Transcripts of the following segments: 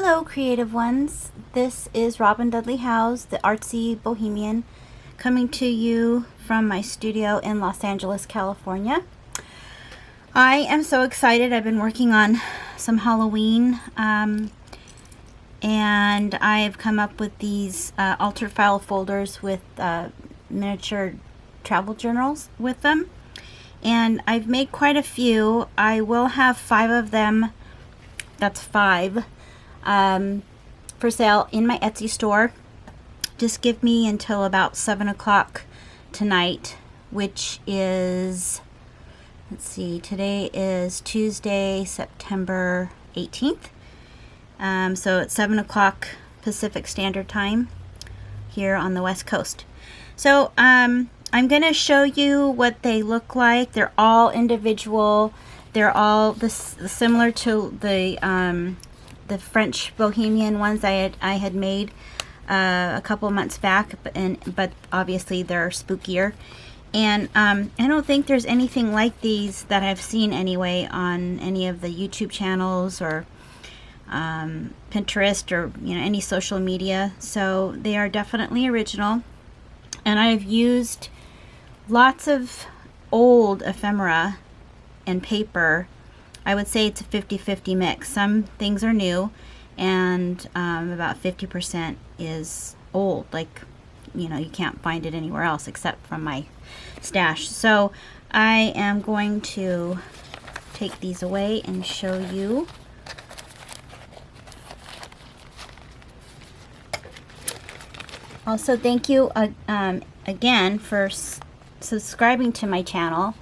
Hello, creative ones. This is Robin Dudley Howes, the artsy bohemian, coming to you from my studio in Los Angeles, California. I am so excited. I've been working on some Halloween, and I've come up with these altered file folders with miniature travel journals with them. And I've made quite a few. I will have 5 of them. That's 5. For sale in my Etsy store. Just give me until about 7 o'clock tonight, which is, let's see, today is Tuesday, September 18th. So it's 7 o'clock Pacific Standard Time here on the West Coast. So I'm going to show you what they look like. They're all individual. They're all similar to the French Bohemian ones I had made a couple months back, but obviously they're spookier. And I don't think there's anything like these that I've seen anyway on any of the YouTube channels or Pinterest or any social media. So they are definitely original. And I've used lots of old ephemera and paper. I would say it's a 50-50 mix. Some things are new, and about 50% is old. Like, you can't find it anywhere else except from my stash. So I am going to take these away and show you. Also, thank you again for subscribing to my channel.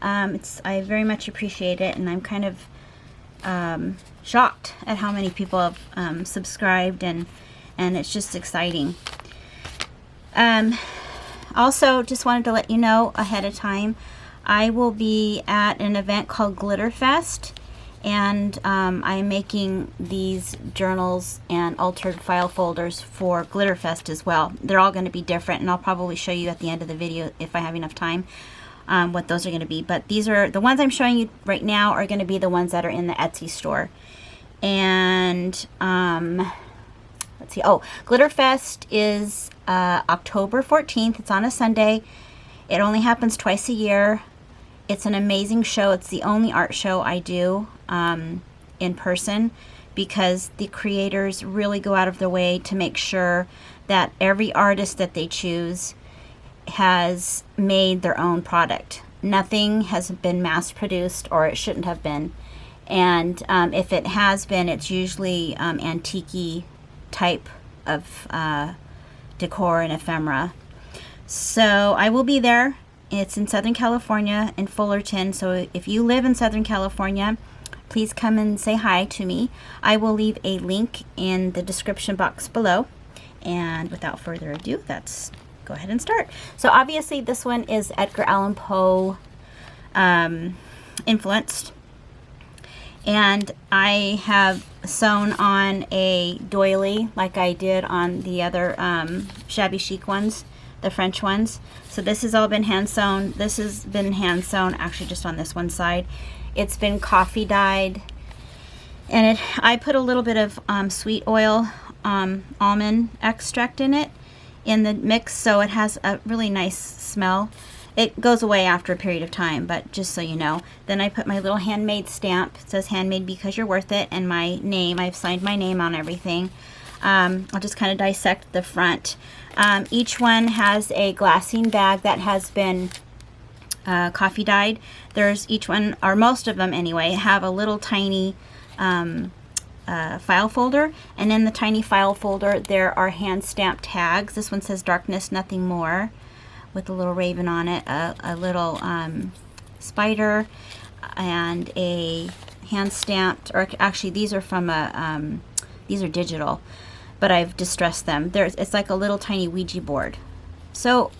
I very much appreciate it, and I'm kind of shocked at how many people have subscribed, and it's just exciting. Also, just wanted to let you know ahead of time, I will be at an event called Glitter Fest, and I'm making these journals and altered file folders for Glitter Fest as well. They're all going to be different, and I'll probably show you at the end of the video if I have enough time. What those are going to be, but these are the ones I'm showing you right now are going to be the ones that are in the Etsy store. And let's see, Glitter Fest is October 14th. It's on a Sunday. It only happens twice a year. It's an amazing show. It's the only art show I do in person, because the creators really go out of their way to make sure that every artist that they choose has made their own product. Nothing has been mass produced, or it shouldn't have been. And if it has been, it's usually antique type of decor and ephemera. So I will be there. It's in Southern California, in Fullerton. So if you live in Southern California, please come and say hi to me. I will leave a link in the description box below. And without further ado, go ahead and start. So obviously this one is Edgar Allan Poe influenced, and I have sewn on a doily like I did on the other shabby chic ones, the French ones. So this has all been hand sewn. This has been hand sewn actually just on this one side. It's been coffee dyed, and I put a little bit of sweet oil almond extract in it in the mix, so it has a really nice smell. It goes away after a period of time, but just so you know. Then I put my little handmade stamp. It says handmade because you're worth it, and my name. I've signed my name on everything. I'll just kind of dissect the front. Each one has a glassine bag that has been coffee dyed. Each one, or most of them anyway, have a little tiny file folder, and in the tiny file folder there are hand stamped tags. This one says darkness nothing more, with a little raven on it, a little spider, and a hand stamped, or actually these are from these are digital, but I've distressed them. It's like a little tiny Ouija board. So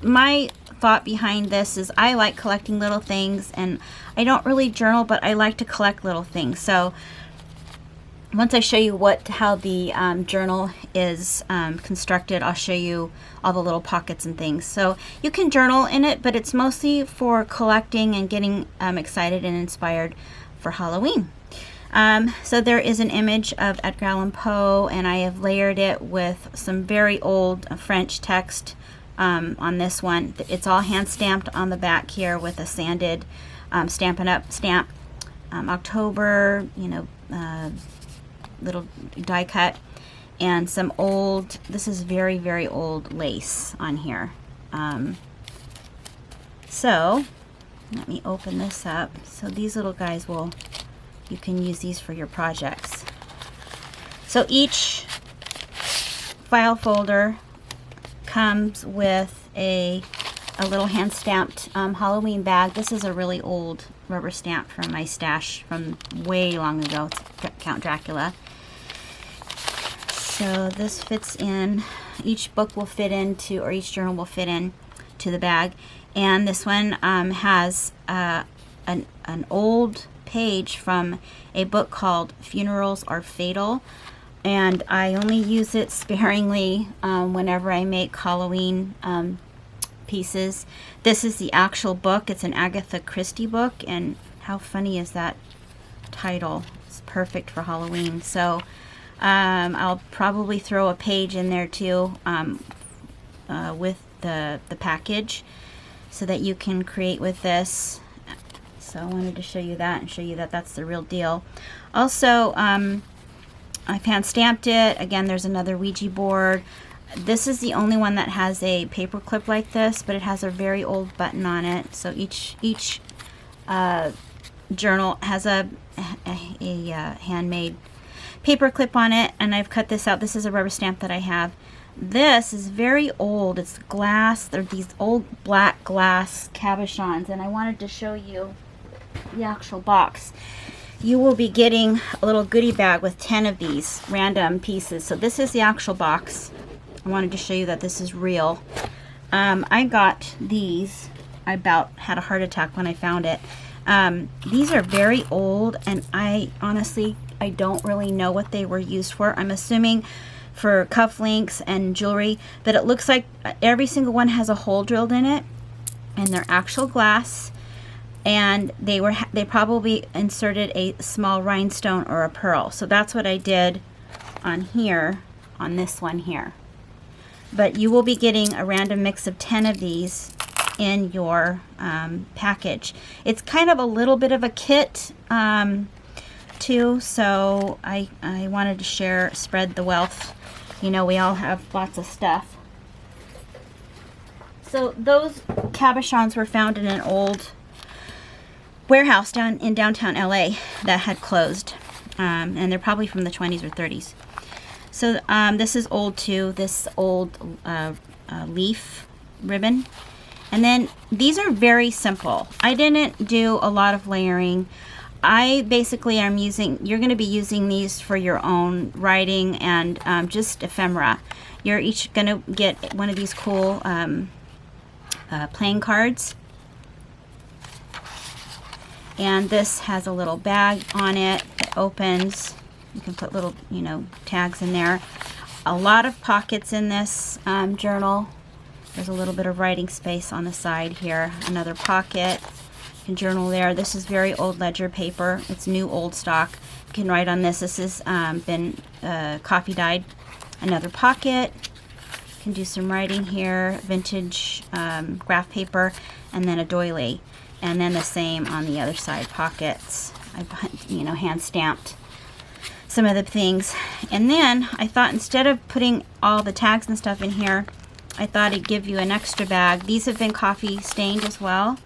my thought behind this is I like collecting little things, and I don't really journal, but I like to collect little things. So once I show you how the journal is constructed, I'll show you all the little pockets and things. So you can journal in it, but it's mostly for collecting and getting excited and inspired for Halloween. So there is an image of Edgar Allan Poe, and I have layered it with some very old French text on this one. It's all hand stamped on the back here with a sanded Stampin' Up! Stamp. October, little die cut, and some old, this is very, very old lace on here. So let me open this up. So these little guys you can use these for your projects. So each file folder comes with a little hand stamped Halloween bag. This is a really old rubber stamp from my stash from way long ago. It's Count Dracula. So this fits in. Each book will fit into, or each journal will fit in to the bag. And this one has an old page from a book called Funerals Are Fatal, and I only use it sparingly whenever I make Halloween pieces. This is the actual book. It's an Agatha Christie book, and how funny is that title? It's perfect for Halloween. So I'll probably throw a page in there too with the package so that you can create with this. So I wanted to show you that and show you that that's the real deal. Also, I've hand stamped it. Again, there's another Ouija board. This is the only one that has a paper clip like this, but it has a very old button on it. So each journal has a handmade paper clip on it, and I've cut this out. This is a rubber stamp that I have. This is very old. It's glass. They're these old black glass cabochons, and I wanted to show you the actual box. You will be getting a little goodie bag with 10 of these random pieces. So this is the actual box. I wanted to show you that this is real. I got these. I about had a heart attack when I found it. These are very old, and I honestly don't really know what they were used for. I'm assuming for cufflinks and jewelry, but it looks like every single one has a hole drilled in it, and they're actual glass, and they probably inserted a small rhinestone or a pearl. So that's what I did on here, on this one here. But you will be getting a random mix of 10 of these in your package. It's kind of a little bit of a kit too, so I wanted to spread the wealth. We all have lots of stuff. So those cabochons were found in an old warehouse in downtown LA that had closed, and they're probably from the 20s or 30s. So this is old too, this old leaf ribbon. And then these are very simple. I didn't do a lot of layering. I basically am you're going to be using these for your own writing and just ephemera. You're each going to get one of these cool playing cards. And this has a little bag on it that opens. You can put little, tags in there. A lot of pockets in this journal. There's a little bit of writing space on the side here. Another pocket. You can journal there. This is very old ledger paper. It's new old stock. You can write on this. This has been coffee dyed. Another pocket. You can do some writing here. Vintage graph paper, and then a doily. And then the same on the other side, pockets. I hand stamped some of the things. And then I thought, instead of putting all the tags and stuff in here, I thought I'd give you an extra bag. These have been coffee stained as well,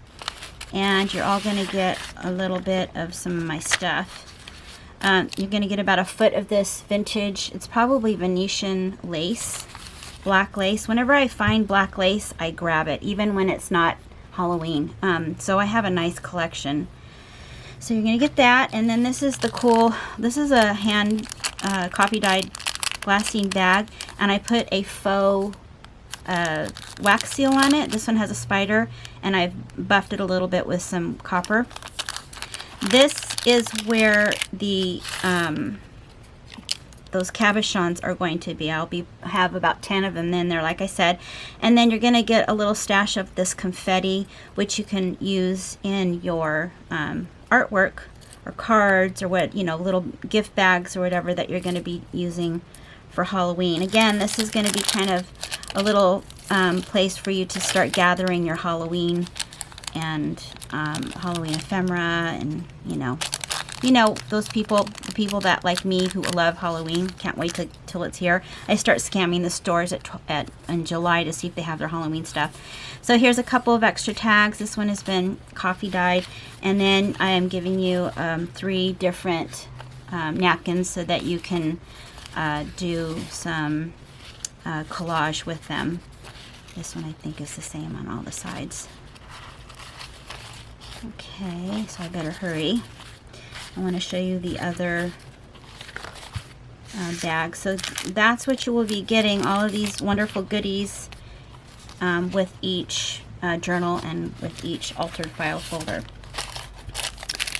and you're all going to get a little bit of some of my stuff. You're going to get about a foot of this vintage, it's probably Venetian lace, black lace. Whenever I find black lace, I grab it, even when it's not Halloween. So I have a nice collection. So you're going to get that, and then this is this is a hand coffee dyed glassine bag, and I put a faux wax seal on it. This one has a spider, and I've buffed it a little bit with some copper. This is where the those cabochons are going to be. Have about 10 of them in there, like I said. And then you're going to get a little stash of this confetti, which you can use in your artwork or cards or what, you know, little gift bags or whatever that you're going to be using for Halloween. Again, this is going to be kind of a little place for you to start gathering your Halloween and Halloween ephemera, and you know those people, the people that like me who love Halloween, can't wait till it's here. I start scamming the stores in July to see if they have their Halloween stuff. So here's a couple of extra tags. This one has been coffee dyed, and then I am giving you 3 different napkins so that you can do some collage with them. This one I think is the same on all the sides. Okay, so I better hurry. I want to show you the other bag. So that's what you will be getting, all of these wonderful goodies with each journal and with each altered file folder.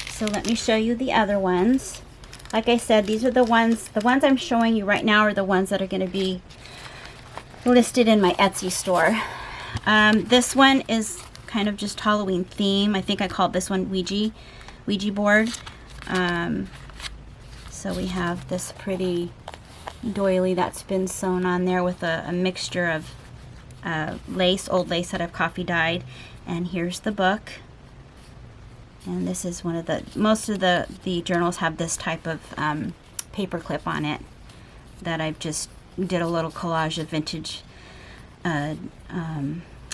So let me show you the other ones. Like I said, these are the ones I'm showing you right now are the ones that are going to be listed in my Etsy store. This one is kind of just Halloween theme. I think I called this one Ouija board. So we have this pretty doily that's been sewn on there with a mixture of lace, old lace that I've coffee dyed, and here's the book. And this is one of most of the journals have this type of paper clip on it that I've just did a little collage of vintage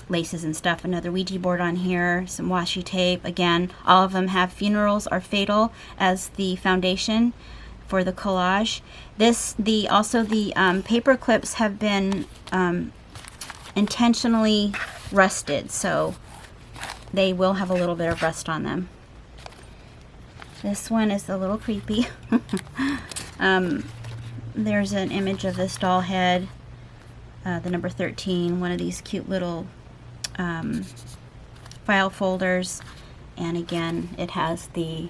laces and stuff. Another Ouija board on here, some washi tape. Again, all of them have funerals are fatal as the foundation for the collage. Also the paper clips have been intentionally rusted, so they will have a little bit of rust on them. This one is a little creepy. There's an image of this doll head, the number 13, one of these cute little file folders, and again it has the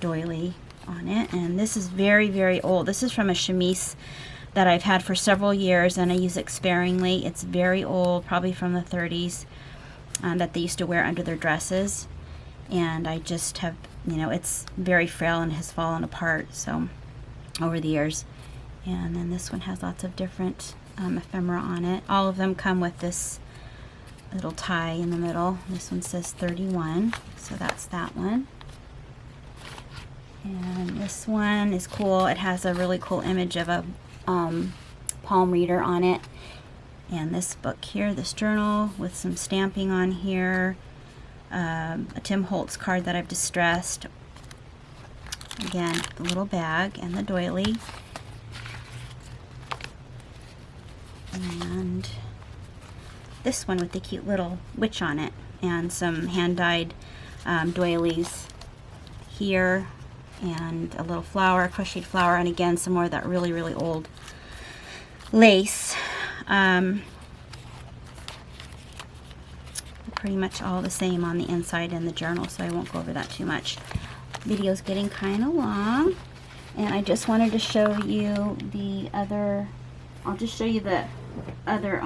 doily on it. And this is very, very old. This is from a chemise that I've had for several years, and I use it sparingly. It's very old, probably from the 30s, that they used to wear under their dresses, and I just have, you know, it's very frail and has fallen apart so over the years. And then this one has lots of different ephemera on it. All of them come with this little tie in the middle. This one says 31, so that's that one. And this one is cool. It has a really cool image of a palm reader on it. And this book here, this journal with some stamping on here, a Tim Holtz card that I've distressed. Again, the little bag and the doily. And this one with the cute little witch on it, and some hand-dyed doilies here, and a little flower, crocheted flower, and again some more of that really, really old lace. Pretty much all the same on the inside in the journal, so I won't go over that too much. Video's getting kind of long, and I just wanted to show you the other, I'll just show you the other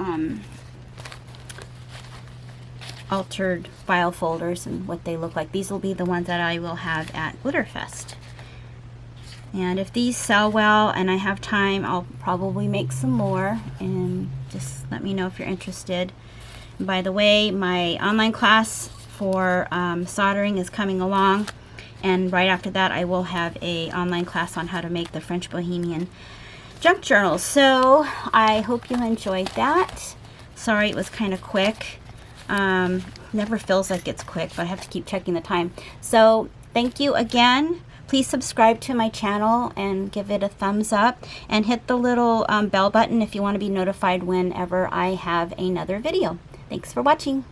altered file folders and what they look like. These will be the ones that I will have at Glitterfest. And if these sell well and I have time, I'll probably make some more, and just let me know if you're interested. And by the way, my online class for soldering is coming along, and right after that I will have a online class on how to make the French Bohemian junk journals. So I hope you enjoyed that. Sorry it was kind of quick. Never feels like it's quick, but I have to keep checking the time. So thank you again. Please subscribe to my channel and give it a thumbs up, and hit the little bell button if you want to be notified whenever I have another video. Thanks for watching.